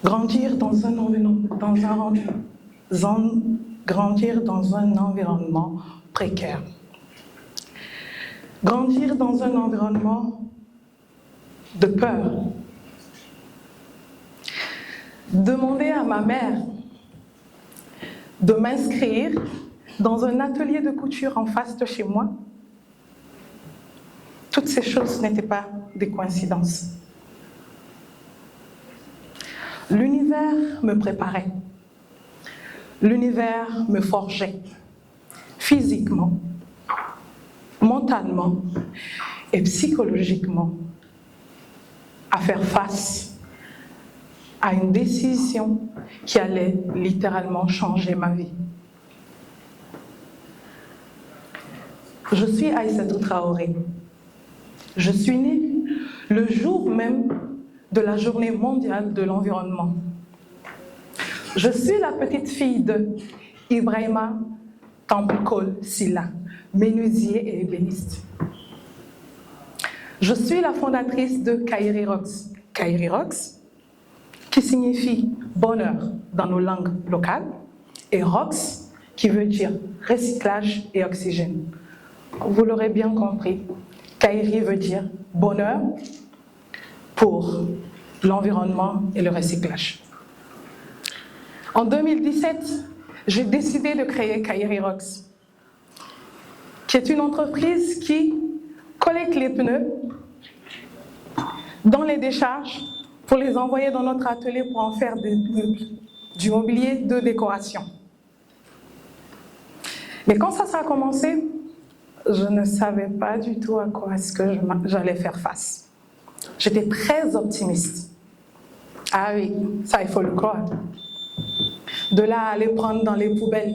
Grandir dans un environnement précaire. Grandir dans un environnement de peur. Demander à ma mère de m'inscrire dans un atelier de couture en face de chez moi, toutes ces choses n'étaient pas des coïncidences. L'univers me préparait. L'univers me forgeait, physiquement, mentalement et psychologiquement, à faire face à une décision qui allait littéralement changer ma vie. Je suis Aïssatou Traoré. Je suis née le jour même de la Journée mondiale de l'environnement. Je suis la petite fille de Ibrahima Tampkol Silla, menuisier et ébéniste. Je suis la fondatrice de Kairi Rocks. Kairi Rocks, qui signifie bonheur dans nos langues locales, et Rocks, qui veut dire recyclage et oxygène. Vous l'aurez bien compris, Kairi veut dire bonheur pour l'environnement et le recyclage. En 2017, j'ai décidé de créer Kairi Rocks, qui est une entreprise qui collecte les pneus dans les décharges pour les envoyer dans notre atelier pour en faire des meubles, du mobilier de décoration. Mais quand ça a commencé, je ne savais pas du tout à quoi est-ce que j'allais faire face. J'étais très optimiste. Ah oui, ça il faut le croire. De là à aller prendre dans les poubelles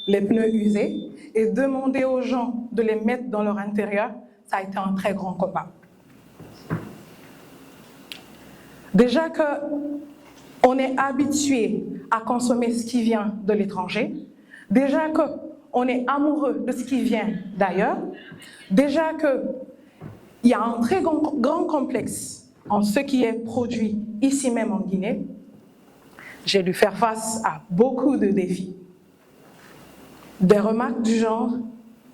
les pneus usés et demander aux gens de les mettre dans leur intérieur, ça a été un très grand combat. Déjà qu'on est habitué à consommer ce qui vient de l'étranger, déjà qu'on est amoureux de ce qui vient d'ailleurs, déjà qu'il y a un très grand complexe en ce qui est produit ici même en Guinée, j'ai dû faire face à beaucoup de défis. Des remarques du genre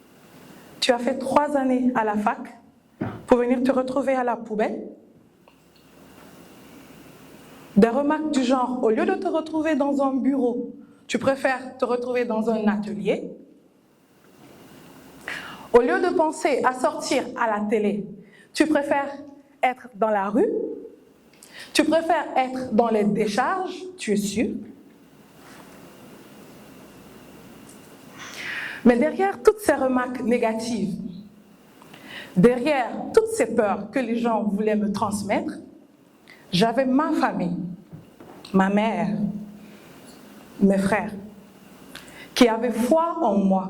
« Tu as fait 3 années à la fac pour venir te retrouver à la poubelle ?» Des remarques du genre « Au lieu de te retrouver dans un bureau, tu préfères te retrouver dans un atelier. Au lieu de penser à sortir à la télé, tu préfères être dans la rue. Tu préfères être dans les décharges, tu es sûr. Mais derrière toutes ces remarques négatives, derrière toutes ces peurs que les gens voulaient me transmettre, j'avais ma famille, ma mère, mes frères, qui avaient foi en moi,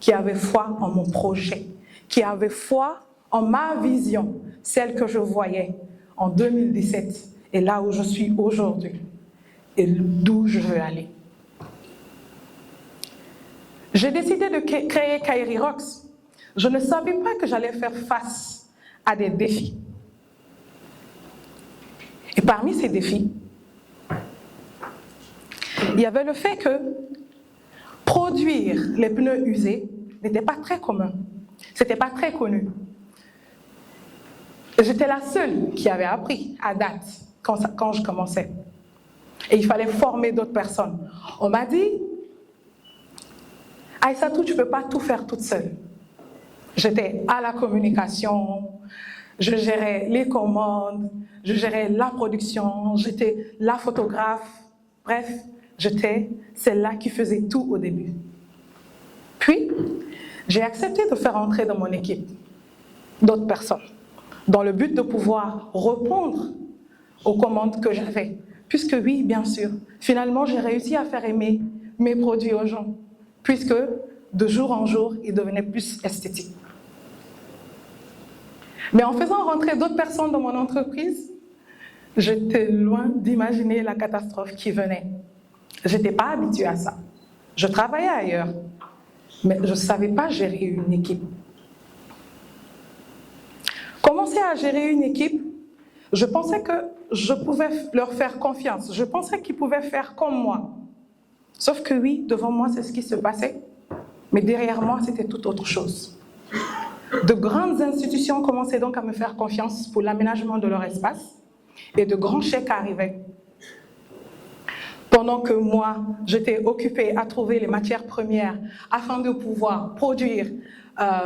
qui avaient foi en mon projet, qui avaient foi en ma vision, celle que je voyais en 2017 et là où je suis aujourd'hui et d'où je veux aller. J'ai décidé de créer Kairi Rocks. Je ne savais pas que j'allais faire face à des défis. Et parmi ces défis, il y avait le fait que produire les pneus usés n'était pas très commun. Ce n'était pas très connu. J'étais la seule qui avait appris à date quand je commençais. Et il fallait former d'autres personnes. On m'a dit, Aïssatou, tu ne peux pas tout faire toute seule. J'étais à la communication, je gérais les commandes, je gérais la production, j'étais la photographe. Bref, j'étais celle-là qui faisait tout au début. Puis, j'ai accepté de faire entrer dans mon équipe d'autres personnes, dans le but de pouvoir répondre aux commandes que j'avais. Puisque oui, bien sûr, finalement, j'ai réussi à faire aimer mes produits aux gens, puisque de jour en jour, ils devenaient plus esthétiques. Mais en faisant rentrer d'autres personnes dans mon entreprise, j'étais loin d'imaginer la catastrophe qui venait. Je n'étais pas habituée à ça. Je travaillais ailleurs, mais je ne savais pas gérer une équipe. Commencer à gérer une équipe, Je pensais que je pouvais leur faire confiance. Je pensais qu'ils pouvaient faire comme moi. Sauf que oui, devant moi, c'est ce qui se passait. Mais derrière moi, c'était tout autre chose. De grandes institutions commençaient donc à me faire confiance pour l'aménagement de leur espace et de grands chèques arrivaient. Pendant que moi, j'étais occupée à trouver les matières premières afin de pouvoir produire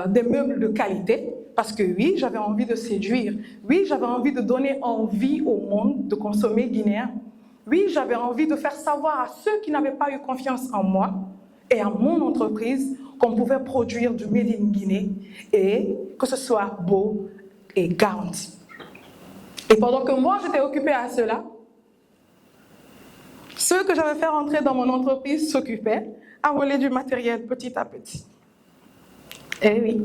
des meubles de qualité, parce que oui, j'avais envie de séduire, oui, j'avais envie de donner envie au monde de consommer guinéen, oui, j'avais envie de faire savoir à ceux qui n'avaient pas eu confiance en moi et à mon entreprise qu'on pouvait produire du Made in Guinée et que ce soit beau et garanti. Et pendant que moi, j'étais occupée à cela, ceux que j'avais fait rentrer dans mon entreprise s'occupaient à voler du matériel petit à petit. Eh oui.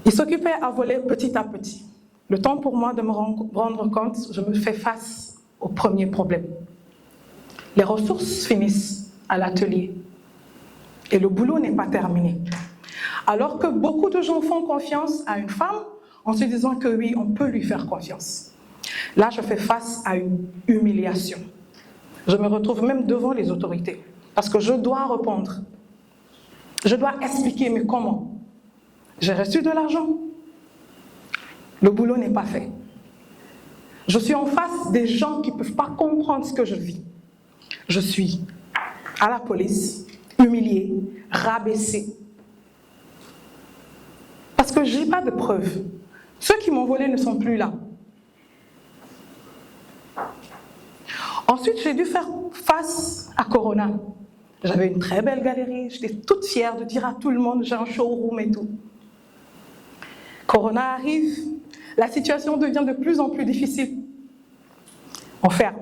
Ils s'occupaient à voler petit à petit. Le temps pour moi de me rendre compte, je me fais face au premier problème. Les ressources finissent à l'atelier et le boulot n'est pas terminé. Alors que beaucoup de gens font confiance à une femme en se disant que oui, on peut lui faire confiance. Là, je fais face à une humiliation. Je me retrouve même devant les autorités parce que je dois répondre. Je dois expliquer, mais comment? J'ai reçu de l'argent. Le boulot n'est pas fait. Je suis en face des gens qui ne peuvent pas comprendre ce que je vis. Je suis à la police, humiliée, rabaissée. Parce que je n'ai pas de preuves. Ceux qui m'ont volé ne sont plus là. Ensuite, j'ai dû faire face à Corona. J'avais une très belle galerie, j'étais toute fière de dire à tout le monde, j'ai un showroom et tout. Corona arrive, la situation devient de plus en plus difficile. On ferme.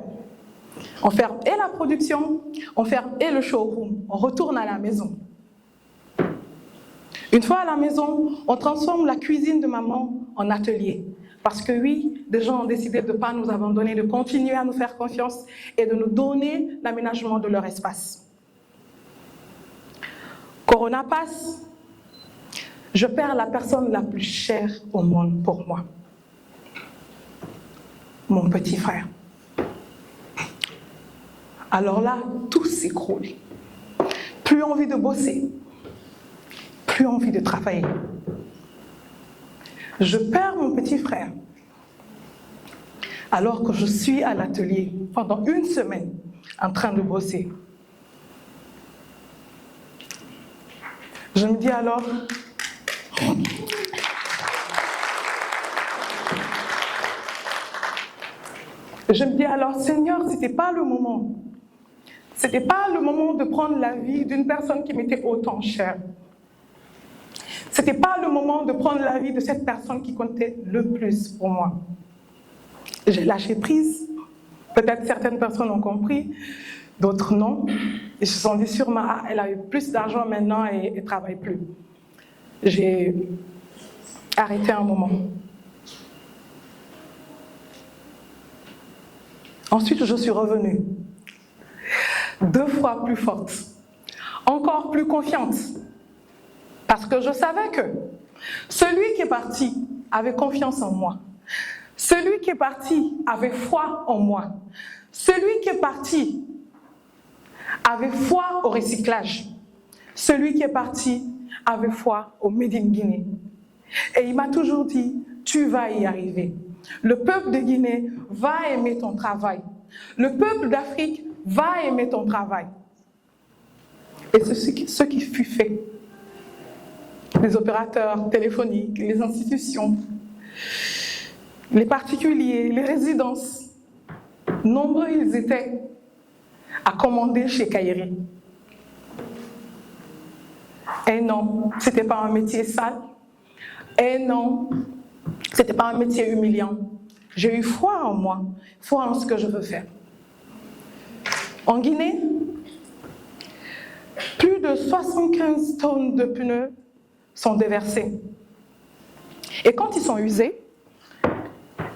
On ferme et la production, on ferme et le showroom. On retourne à la maison. Une fois à la maison, on transforme la cuisine de maman en atelier. Parce que oui, des gens ont décidé de ne pas nous abandonner, de continuer à nous faire confiance et de nous donner l'aménagement de leur espace. Corona passe, je perds la personne la plus chère au monde pour moi. Mon petit frère. Alors là, tout s'écroule. Plus envie de bosser, plus envie de travailler. Je perds mon petit frère alors que je suis à l'atelier pendant une semaine en train de bosser. Je me dis alors, Seigneur, ce n'était pas le moment. Ce n'était pas le moment de prendre la vie d'une personne qui m'était autant chère. Ce n'était pas le moment de prendre la vie de cette personne qui comptait le plus pour moi. J'ai lâché prise. Peut-être certaines personnes ont compris, d'autres non. Ils se sont dit sûrement, ah, elle a eu plus d'argent maintenant et elle ne travaille plus. J'ai arrêté un moment. Ensuite, je suis revenue. 2 fois plus forte. Encore plus confiante. Parce que je savais que celui qui est parti avait confiance en moi. Celui qui est parti avait foi en moi. Celui qui est parti avait foi au recyclage. Celui qui est parti avait foi au Made in Guinée. Et il m'a toujours dit, tu vas y arriver. Le peuple de Guinée va aimer ton travail. Le peuple d'Afrique va aimer ton travail. Et c'est ce qui fut fait. Les opérateurs téléphoniques, les institutions, les particuliers, les résidences, nombreux ils étaient à commander chez Kairi. Et non, ce n'était pas un métier sale. Et non, ce n'était pas un métier humiliant. J'ai eu foi en moi, foi en ce que je veux faire. En Guinée, plus de 75 tonnes de pneus sont déversés. Et quand ils sont usés,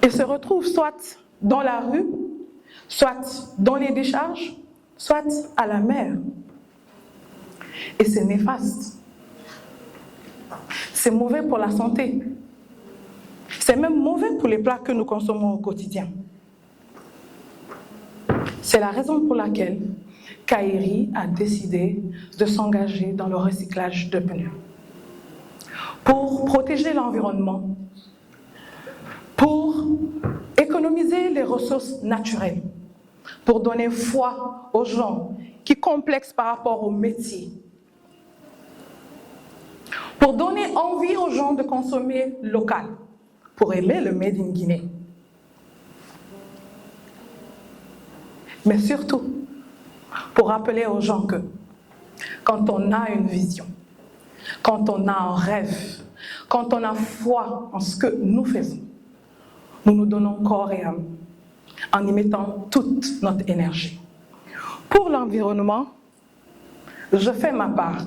ils se retrouvent soit dans la rue, soit dans les décharges, soit à la mer. Et c'est néfaste. C'est mauvais pour la santé. C'est C'est même mauvais pour les plats que nous consommons au quotidien. C'est la raison pour laquelle Kairi a décidé de s'engager dans le recyclage de pneus. Pour protéger l'environnement, pour économiser les ressources naturelles, pour donner foi aux gens qui complexent par rapport au métier, pour donner envie aux gens de consommer local, pour aimer le Made in Guinée. Mais surtout, pour rappeler aux gens que quand on a une vision, quand on a un rêve, quand on a foi en ce que nous faisons, nous nous donnons corps et âme en y mettant toute notre énergie. Pour l'environnement, je fais ma part.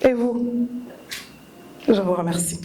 Et vous, je vous remercie.